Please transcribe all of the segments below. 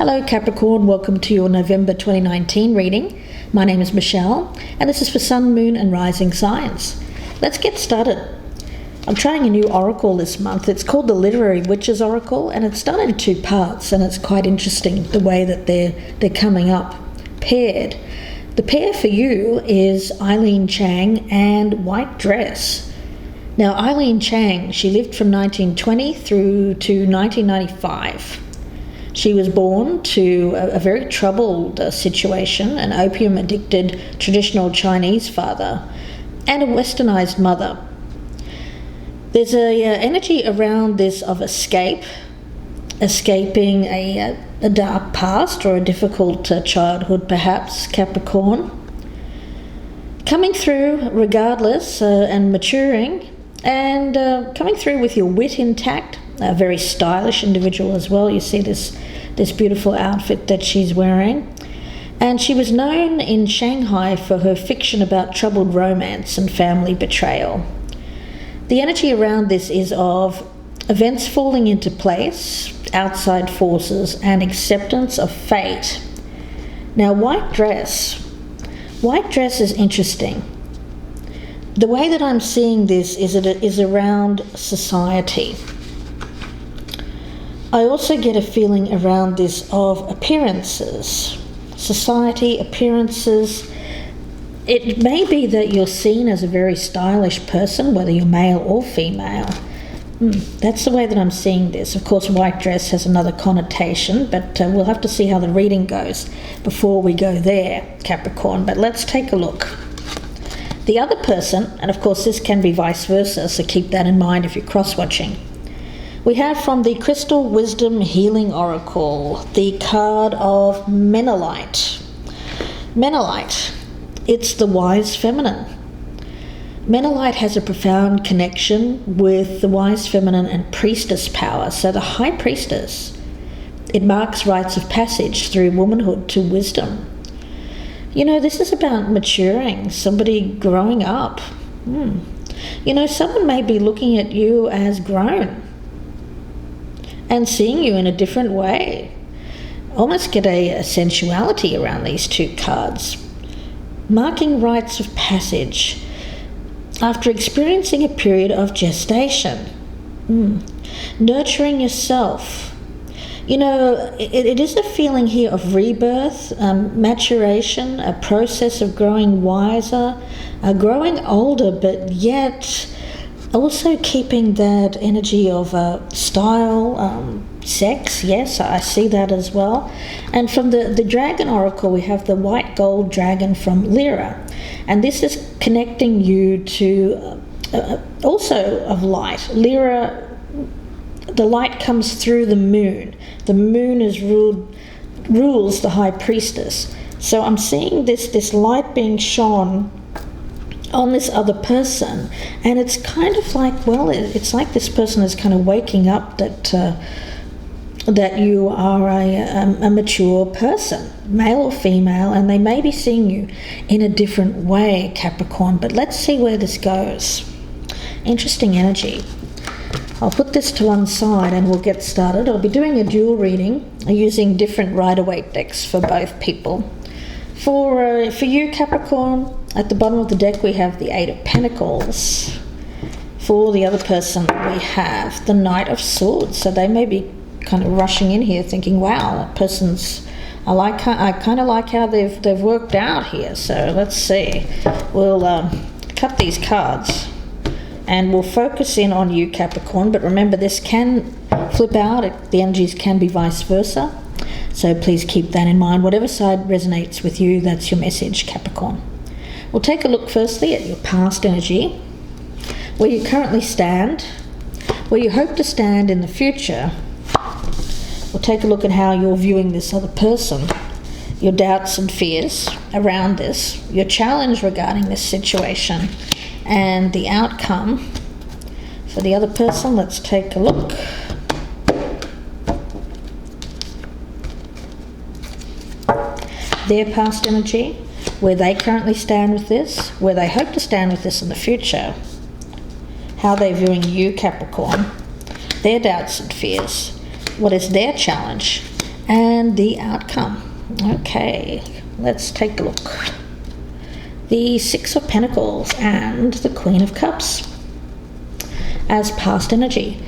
Hello Capricorn, welcome to your November 2019 reading. My name is Michelle and this is for Sun, Moon and Rising signs. Let's get started. I'm trying a new oracle this month. It's called the Literary Witches Oracle and it's done in two parts and it's quite interesting the way that they're coming up paired. The pair for you is Eileen Chang and White Dress. Now Eileen Chang, she lived from 1920 through to 1995. She was born to a very troubled situation, an opium-addicted traditional Chinese father and a westernized mother. There's a energy around this of escaping a dark past or a difficult childhood perhaps, Capricorn. Coming through regardless and maturing and coming through with your wit intact. A very stylish individual as well. You see this beautiful outfit that she's wearing. And she was known in Shanghai for her fiction about troubled romance and family betrayal. The energy around this is of events falling into place, outside forces, and acceptance of fate. Now, White Dress is interesting. The way that I'm seeing this is that it is around society. I also get a feeling around this of appearances, society, appearances. It may be that you're seen as a very stylish person, whether you're male or female. That's the way that I'm seeing this. Of course, white dress has another connotation, but we'll have to see how the reading goes before we go there, Capricorn. But let's take a look. The other person, and of course this can be vice versa, so keep that in mind if you're cross-watching. We have from the Crystal Wisdom Healing Oracle, the card of Menelite. Menelite, it's the wise feminine. Menelite has a profound connection with the wise feminine and priestess power. So the high priestess, it marks rites of passage through womanhood to wisdom. You know, this is about maturing, somebody growing up. You know, someone may be looking at you as grown and seeing you in a different way. Almost get a sensuality around these two cards. Marking rites of passage after experiencing a period of gestation. Nurturing yourself. You know, it is a feeling here of rebirth, maturation, a process of growing wiser, growing older, but yet also keeping that energy of style, sex. Yes, I see that as well. And from the Dragon Oracle, we have the white gold dragon from Lyra. And this is connecting you to also of light. Lyra, the light comes through the moon. The moon rules the high priestess. So I'm seeing this light being shone on this other person, and it's kind of like, well, it's like this person is kind of waking up that you are a mature person, male or female, and they may be seeing you in a different way, Capricorn. But let's see where this goes. Interesting energy. I'll put this to one side and we'll get started. I'll be doing a dual reading using different Rider-Waite decks for both people. For you, Capricorn, at the bottom of the deck we have the Eight of Pentacles. For the other person we have the Knight of Swords. So they may be kind of rushing in here thinking, wow, that person's, I kind of like how they've worked out here. So let's see. We'll cut these cards and we'll focus in on you, Capricorn. But remember, this can flip out. The energies can be vice versa. So please keep that in mind. Whatever side resonates with you, that's your message, Capricorn. We'll take a look firstly at your past energy, where you currently stand, where you hope to stand in the future. We'll take a look at how you're viewing this other person, your doubts and fears around this, your challenge regarding this situation, and the outcome for the other person. Let's take a look. Their past energy, where they currently stand with this, where they hope to stand with this in the future, how they're viewing you, Capricorn, their doubts and fears, what is their challenge, And the outcome. Okay, let's take a look. The Six of Pentacles and the Queen of Cups as past energy.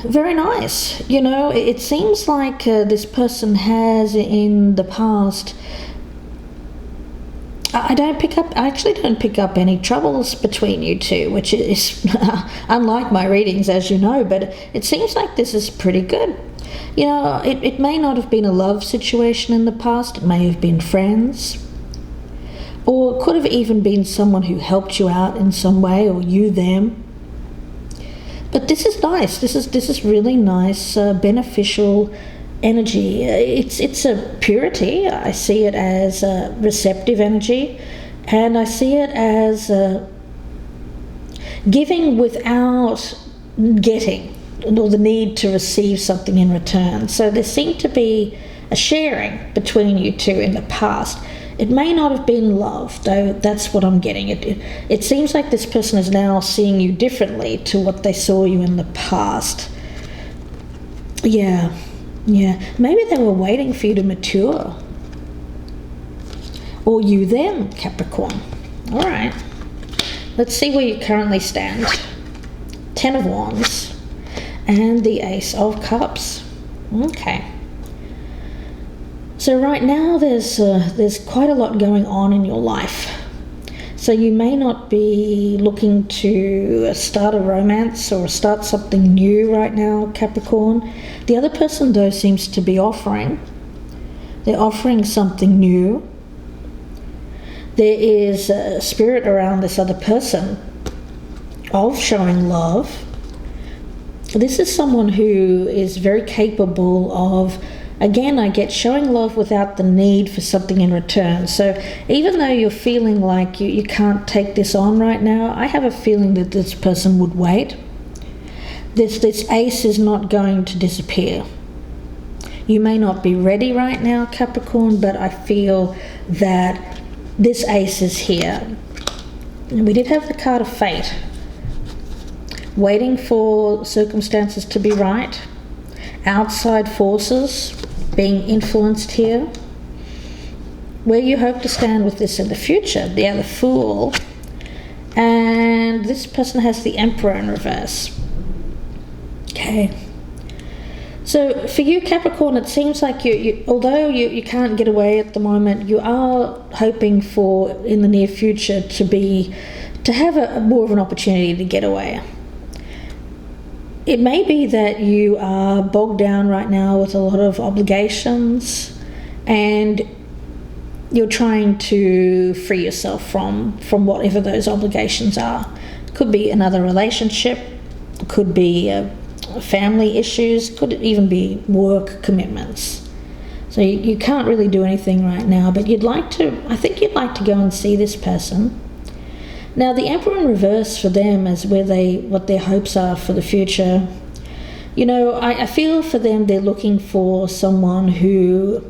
Very nice. You know, it seems like this person has in the past. I actually don't pick up any troubles between you two, which is unlike my readings, as you know, but it seems like this is pretty good. You know, it may not have been a love situation in the past, it may have been friends, or it could have even been someone who helped you out in some way, or you them. But this is nice. This is really nice, beneficial energy. It's a purity. I see it as a receptive energy, and I see it as giving without getting, or the need to receive something in return. So there seemed to be a sharing between you two in the past. It may not have been love, though. That's what I'm getting. It seems like this person is now seeing you differently to what they saw you in the past. Yeah. Maybe they were waiting for you to mature. Or you them, Capricorn. All right. Let's see where you currently stand. 10 of Wands and the Ace of Cups. Okay. So right now there's quite a lot going on in your life. So you may not be looking to start a romance or start something new right now, Capricorn. The other person, though, seems to be offering. They're offering something new. There is a spirit around this other person of showing love. This is someone who is very capable of, again, I get showing love without the need for something in return. So even though you're feeling like you can't take this on right now, I have a feeling that this person would wait. This ace is not going to disappear. You may not be ready right now, Capricorn, but I feel that this ace is here. And we did have the card of fate. Waiting for circumstances to be right. Outside forces being influenced here. Where you hope to stand with this in the future. The other Fool. And this person has the Emperor in reverse. Okay. So for you, Capricorn, it seems like although you can't get away at the moment, you are hoping for, in the near future, to have a more of an opportunity to get away. It may be that you are bogged down right now with a lot of obligations and you're trying to free yourself from whatever those obligations are. Could be another relationship, could be family issues, could even be work commitments. So you can't really do anything right now, but I think you'd like to go and see this person. Now, the Emperor in reverse for them is what their hopes are for the future. You know, I feel for them they're looking for someone who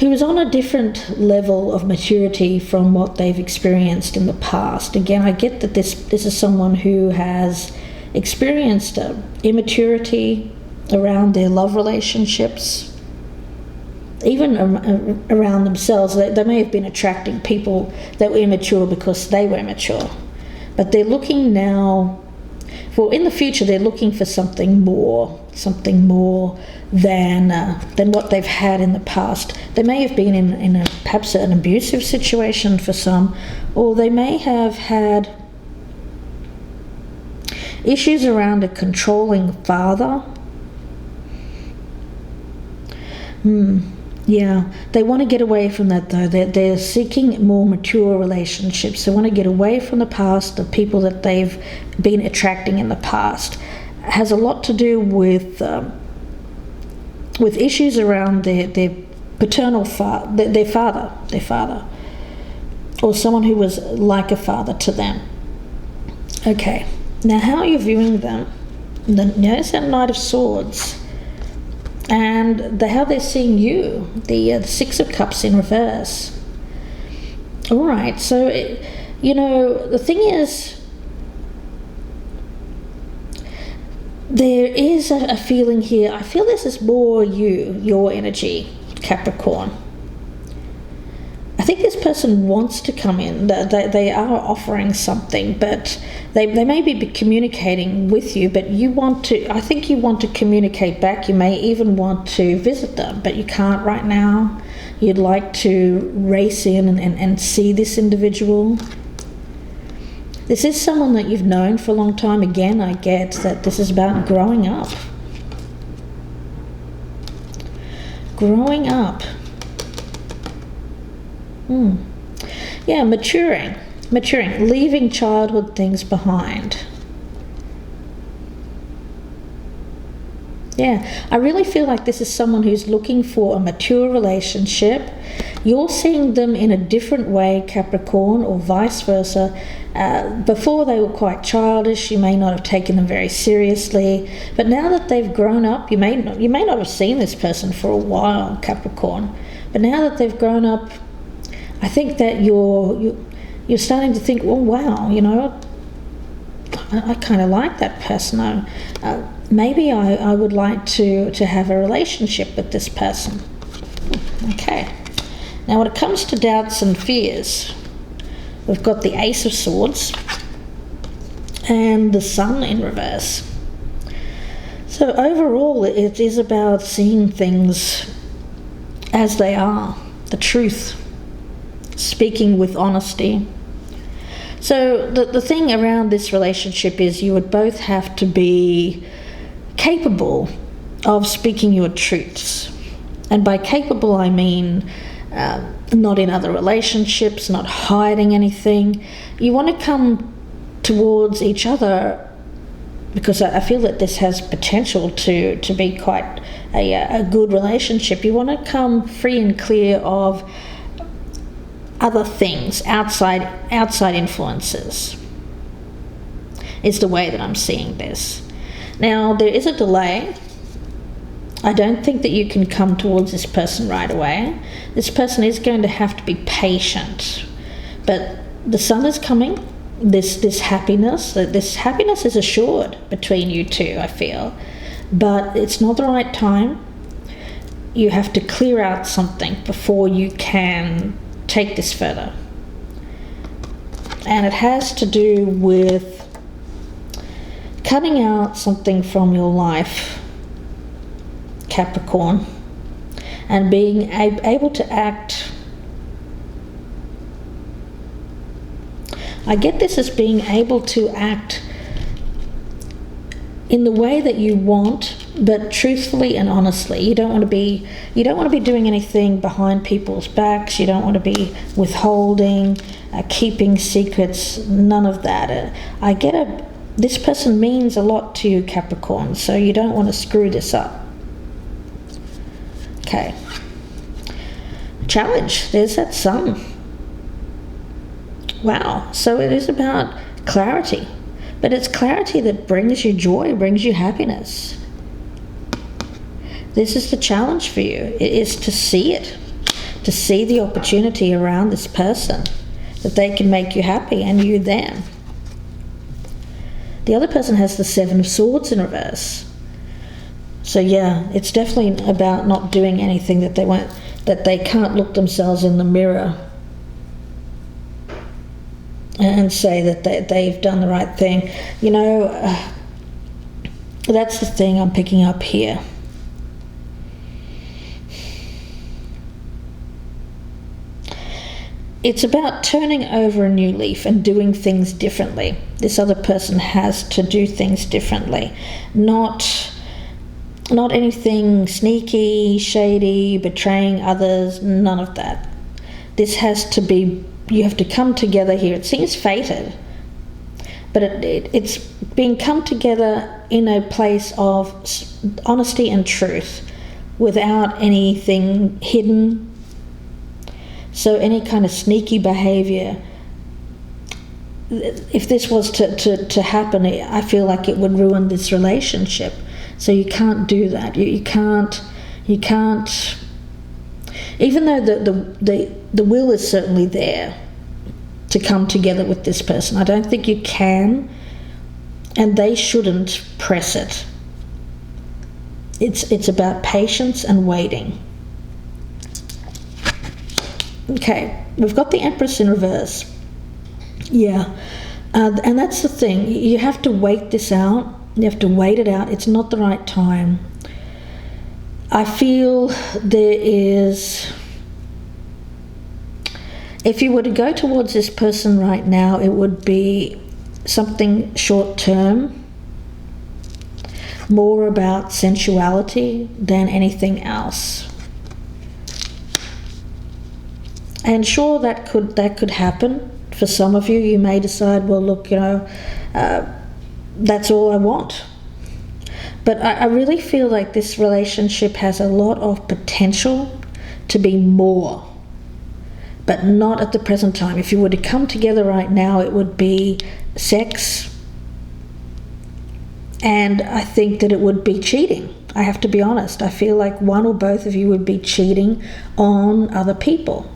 is on a different level of maturity from what they've experienced in the past. Again, I get that this is someone who has experienced immaturity around their love relationships, even around themselves. They may have been attracting people that were immature because they were immature. But they're looking now, in the future, they're looking for something more than what they've had in the past. They may have been in perhaps an abusive situation for some, or they may have had issues around a controlling father. Yeah, they want to get away from that, though. They're seeking more mature relationships. They want to get away from the past, the people that they've been attracting in the past. It has a lot to do with issues around their paternal father, their father, or someone who was like a father to them. Okay, now how are you viewing them? Notice that Knight of Swords. And how they're seeing you, the Six of Cups in reverse. All right, so, the thing is, There is a feeling here. I feel this is more your energy, Capricorn. I think this person wants to come in. They are offering something, but they may be communicating with you, but I think you want to communicate back. You may even want to visit them, but you can't right now. You'd like to race in and see this individual. This is someone that you've known for a long time. Again, I get that this is about growing up. Growing up. Yeah, maturing, leaving childhood things behind. Yeah, I really feel like this is someone who's looking for a mature relationship. You're seeing them in a different way, Capricorn, or vice versa. Before they were quite childish, you may not have taken them very seriously, but now that they've grown up, you may not have seen this person for a while, Capricorn, but now that they've grown up, I think that you're starting to think, oh wow, I kind of like that person. Maybe I would like to have a relationship with this person. Okay. Now when it comes to doubts and fears, we've got the Ace of Swords and the Sun in reverse. So overall, it is about seeing things as they are, the truth, speaking with honesty. So the thing around this relationship is you would both have to be capable of speaking your truths. And by capable, I mean not in other relationships, not hiding anything. You want to come towards each other, because I feel that this has potential to be quite a good relationship. You want to come free and clear of other things, outside influences, is the way that I'm seeing this. Now, there is a delay. I don't think that you can come towards this person right away. This person is going to have to be patient. But the Sun is coming. This happiness is assured between you two, I feel. But it's not the right time. You have to clear out something before you can take this further. And it has to do with cutting out something from your life, Capricorn, and being able to act. I get this as being able to act in the way that you want, but truthfully and honestly. You don't want to be doing anything behind people's backs. You don't want to be withholding, keeping secrets, none of that. This person means a lot to you, Capricorn, so you don't want to screw this up. Okay. Challenge. There's that Sun. Wow. So it is about clarity. But it's clarity that brings you joy, brings you happiness. This is the challenge for you. It is to see it. To see the opportunity around this person. That they can make you happy and you them. The other person has the Seven of Swords in reverse. So yeah, it's definitely about not doing anything that they can't look themselves in the mirror and say that they've done the right thing. That's the thing I'm picking up here. It's about turning over a new leaf and doing things differently. This other person has to do things differently. Not anything sneaky, shady, betraying others, none of that. This has to be, you have to come together here. It seems fated, but it's being come together in a place of honesty and truth without anything hidden. So any kind of sneaky behavior, if this was to happen, I feel like it would ruin this relationship. So you can't do that. You can't. Even though the will is certainly there to come together with this person, I don't think you can, and they shouldn't press it. It's about patience and waiting. Okay, we've got the Empress in reverse. Yeah, and that's the thing. You have to wait this out. You have to wait it out. It's not the right time. I feel there is... If you were to go towards this person right now, it would be something short-term, more about sensuality than anything else. And sure, that could happen. For some of you, you may decide, well, look, that's all I want. But I really feel like this relationship has a lot of potential to be more, but not at the present time. If you were to come together right now, it would be sex, and I think that it would be cheating. I have to be honest. I feel like one or both of you would be cheating on other people.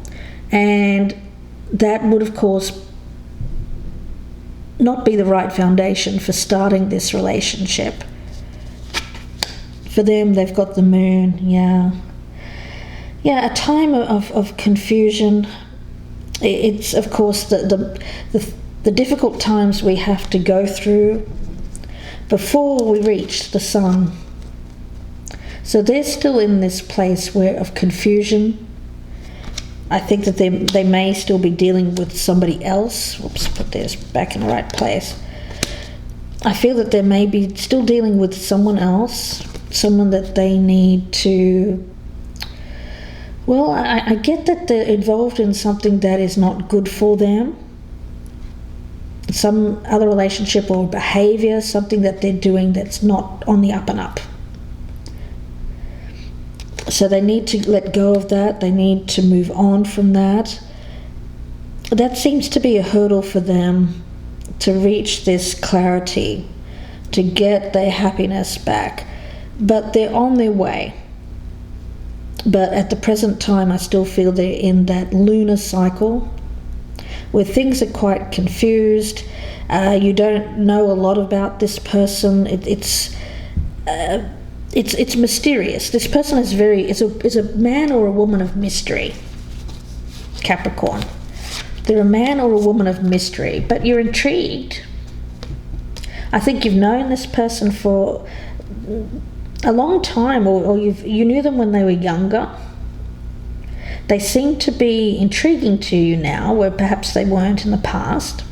And that would, of course, not be the right foundation for starting this relationship. For them, they've got the moon, yeah, a time of confusion. It's, of course, the difficult times we have to go through before we reach the sun. So they're still in this place of confusion. I think that they may still be dealing with somebody else. Whoops, put this back in the right place. I feel that they may be still dealing with someone else, someone that they need to... Well, I get that they're involved in something that is not good for them. Some other relationship or behavior, something that they're doing that's not on the up and up. So they need to let go of that. They need to move on from that. That seems to be a hurdle for them to reach this clarity, to get their happiness back. But they're on their way. But at the present time, I still feel they're in that lunar cycle where things are quite confused. You don't know a lot about this person. It's mysterious. This person is a man or a woman of mystery. Capricorn. They're a man or a woman of mystery, but you're intrigued. I think you've known this person for a long time, or you knew them when they were younger. They seem to be intriguing to you now, where perhaps they weren't in the past.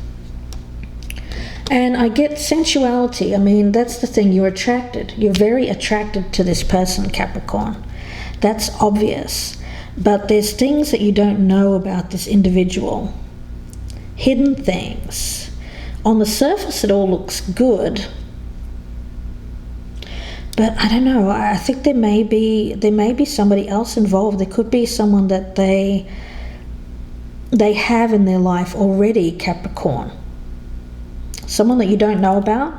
And I get sensuality. I mean, that's the thing. You're attracted. You're very attracted to this person, Capricorn. That's obvious. But there's things that you don't know about this individual. Hidden things. On the surface, it all looks good. But I don't know. I think there may be somebody else involved. There could be someone that they have in their life already, Capricorn. Someone that you don't know about,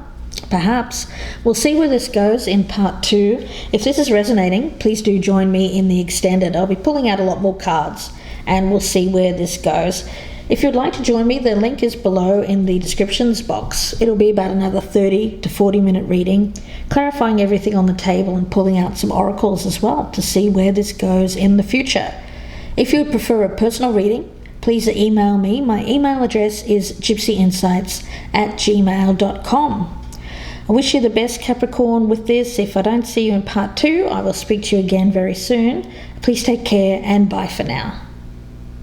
perhaps. We'll see where this goes in part 2. If this is resonating, please do join me in the extended. I'll be pulling out a lot more cards, and we'll see where this goes. If you'd like to join me, the link is below in the descriptions box. It'll be about another 30 to 40 minute reading, clarifying everything on the table and pulling out some oracles as well to see where this goes in the future. If you would prefer a personal reading, please email me. My email address is gypsyinsights@gmail.com. I wish you the best, Capricorn, with this. If I don't see you in part 2, I will speak to you again very soon. Please take care, and bye for now.